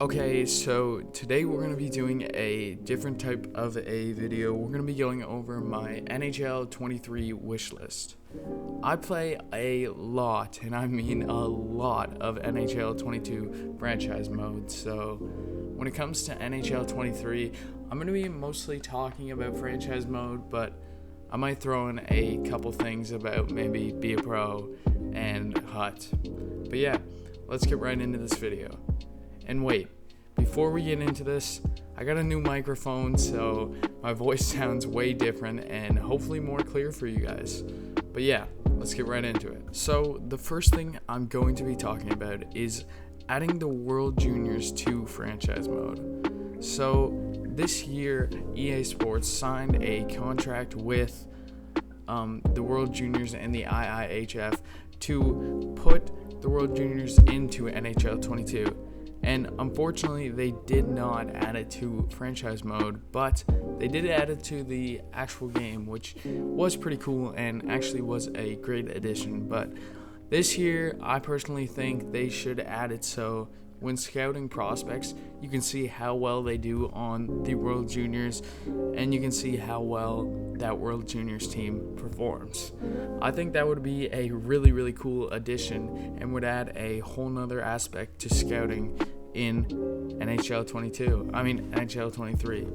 Okay, so today we're going to be doing a different type of a video. We're going to be going over my NHL 23 wish list. I play a lot, and I mean a lot, of NHL 22 franchise mode. So when it comes to NHL 23, I'm going to be mostly talking about franchise mode, but I might throw in a couple things about maybe Be a Pro and HUT. But yeah, let's get right into this video. And wait, before we get into this, I got a new microphone, so my voice sounds way different and hopefully more clear for you guys. But yeah, let's get right into it. So the first thing I'm going to be talking about is adding the World Juniors to franchise mode. So this year, EA Sports signed a contract with the World Juniors and the IIHF to put the World Juniors into NHL 22. And unfortunately, they did not add it to franchise mode, but they did add it to the actual game, which was pretty cool and actually was a great addition. But this year, I personally think they should add it so when scouting prospects, you can see how well they do on the World Juniors, and you can see how well that World Juniors team performs. I think that would be a really, really cool addition and would add a whole nother aspect to scouting in NHL 23.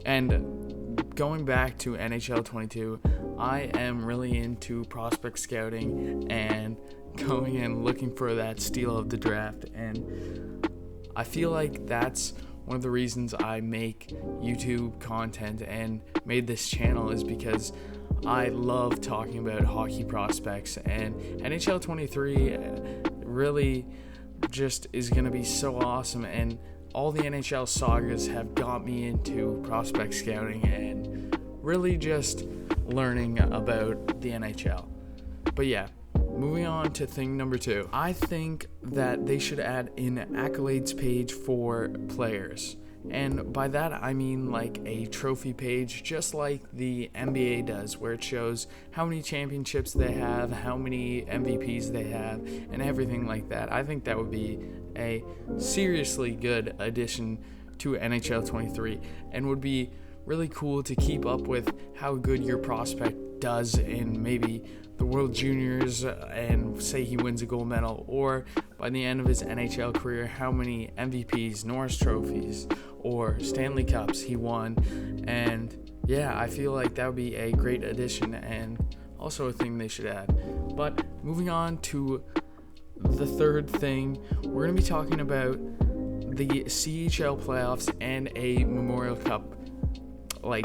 And going back to NHL 22, I am really into prospect scouting and going and looking for that steal of the draft, and I feel like that's one of the reasons I make YouTube content and made this channel, is because I love talking about hockey prospects, and NHL 23 really just is going to be so awesome, and all the NHL sagas have got me into prospect scouting and really just learning about the NHL. But yeah, moving on to thing number 2. I think that they should add an Accolades page for players. And by that, I mean like a trophy page, just like the NBA does, where it shows how many championships they have, how many MVPs they have, and everything like that. I think that would be a seriously good addition to NHL 23 and would be really cool to keep up with how good your prospect does in maybe the World Juniors and say he wins a gold medal, or by the end of his NHL career, how many MVPs, Norris trophies, or Stanley Cups he won. And yeah, I feel like that would be a great addition and also a thing they should add. But moving on to the third thing, we're going to be talking about the Chl Playoffs and a Memorial Cup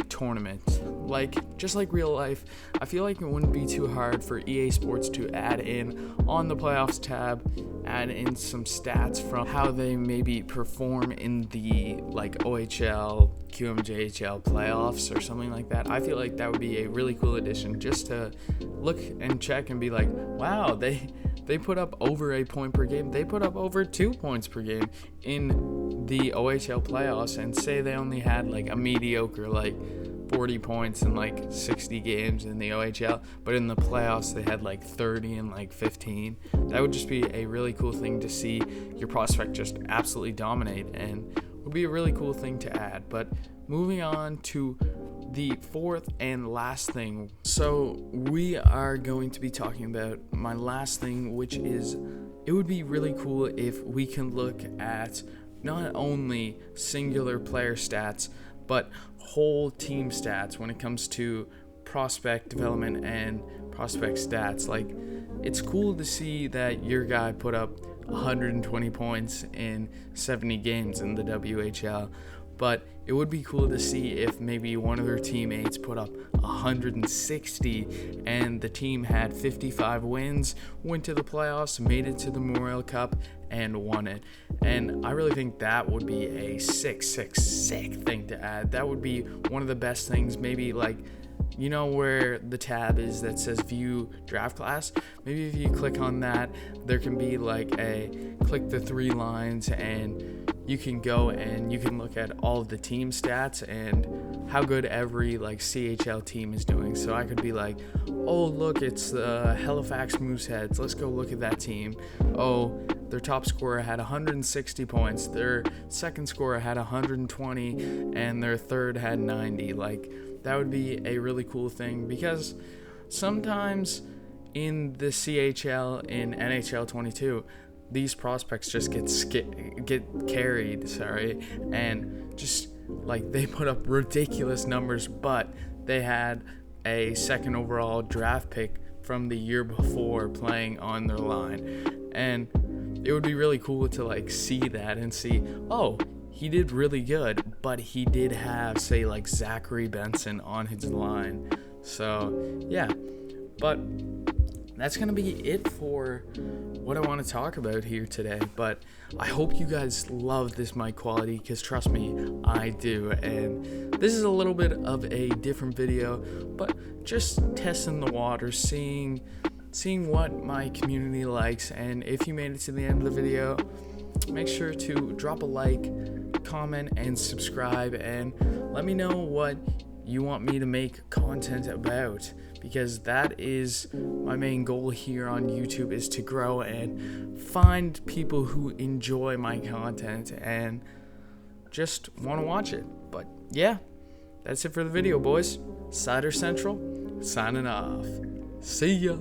tournament. Just like real life, I feel like it wouldn't be too hard for EA Sports to add in on the playoffs tab, add in some stats from how they maybe perform in the OHL, QMJHL playoffs or something like that. I feel like that would be a really cool addition, just to look and check and be like, wow, they put up over a point per game. They put up over 2 points per game in the OHL playoffs, and say they only had a mediocre 40 points in 60 games in the OHL, but in the playoffs they had 30 and 15. That would just be a really cool thing to see your prospect just absolutely dominate, and would be a really cool thing to add. But moving on to the fourth and last thing. So we are going to be talking about my last thing, which is it would be really cool if we can look at not only singular player stats, but whole team stats when it comes to prospect development and prospect stats. It's cool to see that your guy put up 120 points in 70 games in the WHL, but it would be cool to see if maybe one of their teammates put up 160 and the team had 55 wins, went to the playoffs, made it to the Memorial Cup, and won it. And I really think that would be a sick thing to add. That would be one of the best things. Maybe where the tab is that says view draft class, maybe if you click on that, there can be click the 3 lines, and you can go and you can look at all of the team stats and how good every CHL team is doing. So I could be oh look, it's the Halifax Mooseheads, let's go look at that team. Oh, their top scorer had 160 points, their second scorer had 120, and their third had 90. Like, that would be a really cool thing, because sometimes in the CHL, in NHL 22, these prospects just get carried, and just like they put up ridiculous numbers, but they had a second overall draft pick from the year before playing on their line. And it would be really cool to like see that and see, oh, he did really good, but he did have, say, like Zachary Benson on his line. So yeah, but that's going to be it for what I want to talk about here today. But I hope you guys love this mic quality, because trust me, I do. And this is a little bit of a different video, but just testing the water, seeing what my community likes. And if you made it to the end of the video, make sure to drop a like, comment, and subscribe, and let me know what you want me to make content about, because that is my main goal here on YouTube, is to grow and find people who enjoy my content and just want to watch it. But yeah, that's it for the video, boys. Cider Central signing off. See ya.